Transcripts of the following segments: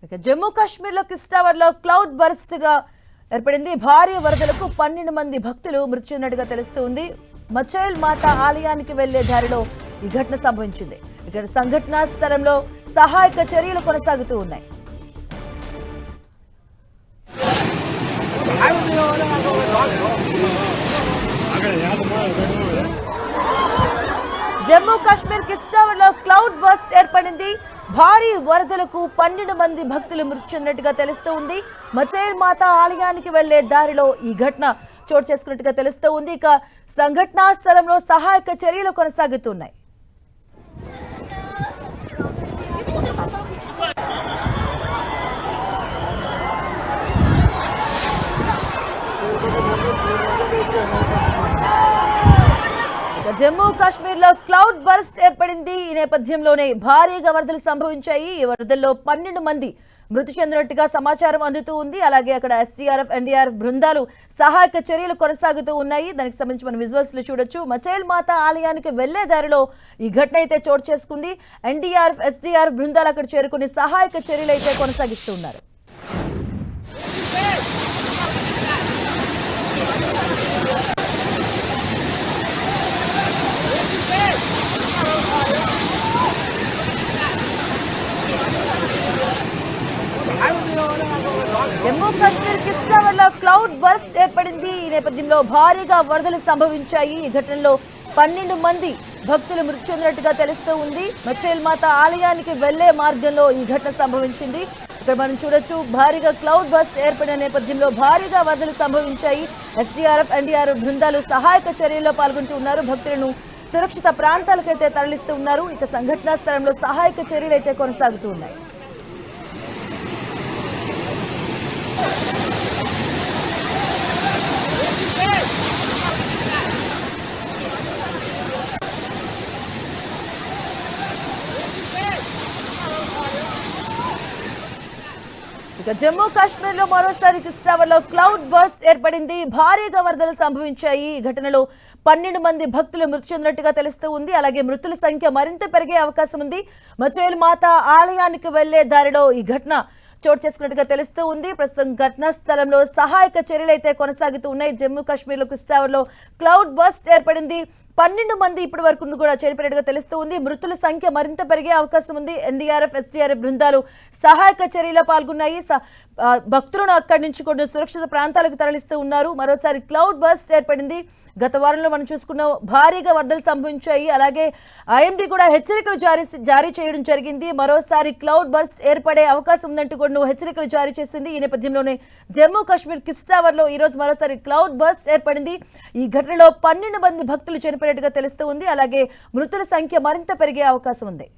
జమ్మూ కాశ్మీర్లో కిస్టావర్లో cloud burst గా ఏర్పడింది. భారీ వరదలకు 12 మంది భక్తులు మృతి చెందినట్టుగా తెలుస్తుంది. మచైల్ మాత ఆలయానికి వెళ్లే దారిలో ఈ ఘటన సంభవించింది. ఇక్కడ సంఘటనా స్థలంలో సహాయక చర్యలు కొనసాగుతూ ఉన్నాయి. జమ్మూ కాశ్మీర్ కిస్టావర్లో క్లౌడ్ బర్స్ట్ ఏర్పడింది. భారీ వరదలకు 12 మంది భక్తులు మృతి చెందినట్టుగా తెలుస్తూ ఉంది. మచైల్ మాత ఆలయానికి వెళ్లే దారిలో ఈ ఘటన చోటు చేసుకున్నట్టుగా తెలుస్తూ ఉంది. ఇక సంఘటనా స్థలంలో సహాయక చర్యలు కొనసాగుతున్నాయి. జమ్మూ కాశ్మీర్ లో క్లౌడ్ బర్స్ట్ ఏర్పడింది. ఈ నేపథ్యంలోనే భారీగా వరదలు సంభవించాయి. ఈ వరదల్లో 12 మంది మృతి చెందినట్టుగా సమాచారం అందుతూ ఉంది. అలాగే అక్కడ ఎస్డీఆర్ఎఫ్ ఎన్డీఆర్ఎఫ్ బృందాలు సహాయక చర్యలు కొనసాగుతూ ఉన్నాయి. దానికి సంబంధించి మనం విజువల్స్ లో చూడొచ్చు. మచైల్ మాత ఆలయానికి వెళ్లే దారిలో ఈ ఘటన అయితే చోటు చేసుకుంది. ఎన్డీఆర్ఎఫ్ ఎస్డీఆర్ఎఫ్ బృందాలు అక్కడ చేరుకుని సహాయక చర్యలు అయితే కొనసాగిస్తున్నారు. జమ్మూ కాశ్మీర్ కిస్టావర్లో క్లౌడ్ బర్స్ట్ ఏర్పడింది. ఈ నేపథ్యంలో భారీగా వరదలు సంభవించాయి. ఈ ఘటనలో 12 మంది భక్తులు మృతి చెందినట్టుగా తెలుస్తూ ఉంది. మచైల్ మాత ఆలయానికి వెళ్లే మార్గంలో ఈ ఘటన సంభవించింది. ఇక్కడ మనం చూడొచ్చు, భారీగా క్లౌడ్ బర్స్ట్ ఏర్పడిన నేపథ్యంలో భారీగా వరదలు సంభవించాయి. ఎస్డీఆర్ఎఫ్ ఎన్డీఆర్ఎఫ్ బృందాలు సహాయక చర్యల్లో పాల్గొంటూ ఉన్నారు. భక్తులను సురక్షిత ప్రాంతాలకైతే తరలిస్తూ ఉన్నారు. ఇక సంఘటనా స్థలంలో సహాయక చర్యలు అయితే కొనసాగుతూ ఉన్నాయి. ఇక జమ్మూ కాశ్మీర్ లో మరోసారి కిస్టావర్లో క్లౌడ్ బర్స్ట్ ఏర్పడింది. భారీగా వరదలు సంభవించాయి. ఈ ఘటనలో 12 మంది భక్తులు మృతి చెందినట్టుగా తెలుస్తూ ఉంది. అలాగే మృతుల సంఖ్య మరింత పెరిగే అవకాశం ఉంది. మచైల్ మాత ఆలయానికి వెళ్లే దారిలో ఈ ఘటన చోటు చేసుకున్నట్టుగా తెలుస్తూ ఉంది. ప్రస్తుతం ఘటనా స్థలంలో సహాయక చర్యలు అయితే కొనసాగుతూ ఉన్నాయి. జమ్మూ కాశ్మీర్ లో కిస్టావర్లో క్లౌడ్ బర్స్ట్ ఏర్పడింది. 12 మంది ఇప్పటి వరకు కూడా చనిపోయినట్టుగా తెలుస్తూ ఉంది. మృతుల సంఖ్య మరింత పెరిగే అవకాశం ఉంది. ఎన్డీఆర్ఎఫ్ ఎస్డీఆర్ఎఫ్ బృందాలు సహాయక చర్యలో పాల్గొన్నాయి. భక్తులను అక్కడి నుంచి కొన్ని సురక్షిత ప్రాంతాలకు తరలిస్తూ ఉన్నారు. మరోసారి క్లౌడ్ బర్స్ట్ ఏర్పడింది. గత వారంలో మనం చూసుకున్న భారీగా వరదలు సంభవించాయి. అలాగే ఐఎండీ కూడా హెచ్చరికలు జారీ చేయడం జరిగింది. మరోసారి క్లౌడ్ బర్స్ట్ ఏర్పడే అవకాశం ఉందంటూ కూడా హెచ్చరికలు జారీ చేసింది. ఈ నేపథ్యంలోనే జమ్మూ కాశ్మీర్ కిస్టావర్లో ఈ రోజు మరోసారి క్లౌడ్ బర్స్ట్ ఏర్పడింది. ఈ ఘటనలో 12 మంది భక్తులు చనిపోయినట్టుగా తెలుస్తూ ఉంది. అలాగే మృతుల సంఖ్య మరింత పెరిగే అవకాశం ఉంది.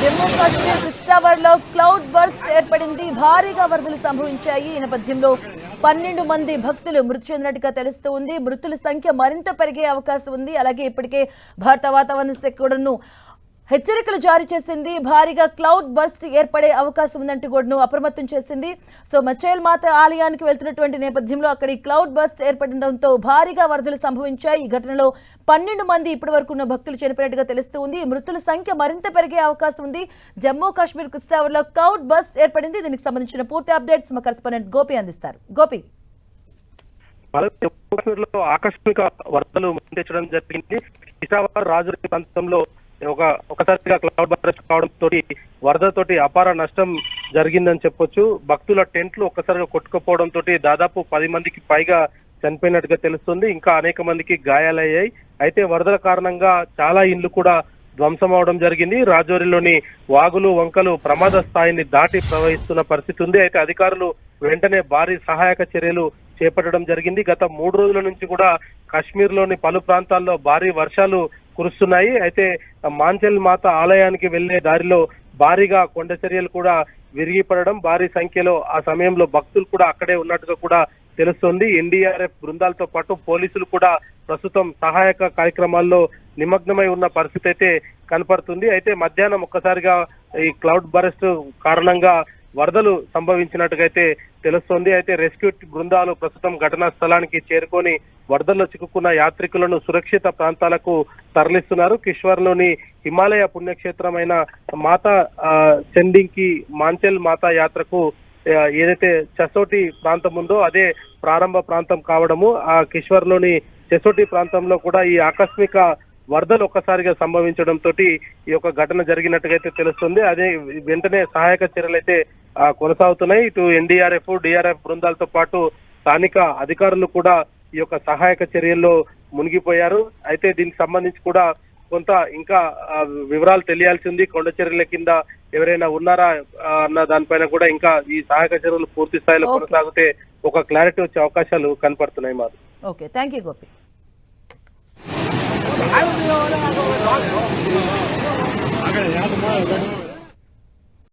జమ్మూ కాశ్మీర్ కిస్టావర్లో క్లౌడ్ బర్స్ట్ ఏర్పడింది. భారీగా వరదలు సంభవించాయి. ఈ నేపథ్యంలో 12 మంది భక్తులు మృతి చెందినట్టుగా తెలుస్తూ ఉంది. మృతుల సంఖ్య మరింత పెరిగే అవకాశం ఉంది. అలాగే ఇప్పటికే భారత వాతావరణ శాఖ కూడాను హెచ్చరికలు జారీ చేసింది. భారీగా క్లౌడ్ బర్స్ట్ ఏర్పడే అవకాశం ఉందంటూ కూడా అప్రమత్తం చేసింది. సో మచైల్ మాత ఆలయానికి వెళ్తున్నటువంటి నేపథ్యంలో అక్కడ ఈ క్లౌడ్ బర్స్ట్ ఏర్పడడంతో భారీగా వరదలు సంభవించాయి. ఈ ఘటనలో 12 మంది ఇప్పటి వరకు ఉన్న భక్తులు చనిపోయినట్టుగా తెలుస్తూ ఉంది. మృతుల సంఖ్య మరింత పెరిగే అవకాశం ఉంది. జమ్మూ కాశ్మీర్ కిస్టావర్లో క్లౌడ్ బర్స్ట్ ఏర్పడింది. దీనికి సంబంధించిన పూర్తి అప్డేట్స్ మా కరెస్పాండెంట్ గోపి అందిస్తారు. గోపి, ఆకస్మిక వరదలు తెచ్చడం జరిగింది. కిస్టావర్ రాజౌరి ప్రాంతంలో ఒకసారిగా క్లౌడ్ బర్స్ట్ కావడంతో వరదతోటి అపార నష్టం జరిగిందని చెప్పొచ్చు. భక్తుల టెంట్లు ఒక్కసారిగా కొట్టుకుపోవడంతో దాదాపు 10 మందికి పైగా చనిపోయినట్టుగా తెలుస్తుంది. ఇంకా అనేక మందికి గాయాలయ్యాయి. అయితే వరదల కారణంగా చాలా ఇండ్లు కూడా ధ్వంసం అవడం జరిగింది. రాజౌరిలోని వాగులు వంకలు ప్రమాద స్థాయిని దాటి ప్రవహిస్తున్న పరిస్థితి ఉంది. అయితే అధికారులు వెంటనే భారీ సహాయక చర్యలు చేపట్టడం జరిగింది. గత 3 రోజుల నుంచి కూడా కాశ్మీర్ లోని పలు ప్రాంతాల్లో భారీ వర్షాలు కురుస్తున్నాయి. అయితే మాంచల్ మాత ఆలయానికి వెళ్లే దారిలో భారీగా కొండ చర్యలు కూడా విరిగిపడడం, భారీ సంఖ్యలో ఆ సమయంలో భక్తులు కూడా అక్కడే ఉన్నట్టుగా కూడా తెలుస్తోంది. ఎన్డీఆర్ఎఫ్ బృందాలతో పాటు పోలీసులు కూడా ప్రస్తుతం సహాయక కార్యక్రమాల్లో నిమగ్నమై ఉన్న పరిస్థితి అయితే కనపడుతుంది. అయితే మధ్యాహ్నం ఒక్కసారిగా ఈ క్లౌడ్ బరస్ట్ కారణంగా వరదలు సంభవించినట్టుగైతే తెలుస్తోంది. అయితే రెస్క్యూ బృందాలు ప్రస్తుతం ఘటనా స్థలానికి చేరుకొని వరదల్లో చిక్కుకున్న యాత్రికులను సురక్షిత ప్రాంతాలకు తరలిస్తున్నారు. కిష్వర్లోని హిమాలయ పుణ్యక్షేత్రమైన మాతా చండింకి మాంచెల్ మాతా యాత్రకు ఏదైతే చసోటి ప్రాంతం ఉందో అదే ప్రారంభ ప్రాంతం కావడము, ఆ కిష్వర్లోని చసోటి ప్రాంతంలో కూడా ఈ ఆకస్మిక వరదలు ఒక్కసారిగా సంభవించడంతో ఈ యొక్క ఘటన జరిగినట్టుగైతే తెలుస్తుంది. అదే వెంటనే సహాయక చర్యలు అయితే కొనసాగుతున్నాయి. ఇటు ఎన్డీఆర్ఎఫ్, డిఆర్ఎఫ్ బృందాలతో పాటు స్థానిక అధికారులు కూడా ఈ యొక్క సహాయక చర్యల్లో మునిగిపోయారు. అయితే దీనికి సంబంధించి కూడా కొంత ఇంకా వివరాలు తెలియాల్సి ఉంది. కొండ చర్యల కింద ఎవరైనా ఉన్నారా అన్న దానిపైన కూడా ఇంకా ఈ సహాయక చర్యలు పూర్తి స్థాయిలో కొనసాగితే ఒక క్లారిటీ వచ్చే అవకాశాలు కనపడుతున్నాయి. మాది okay, thank you Gopi. I don't know.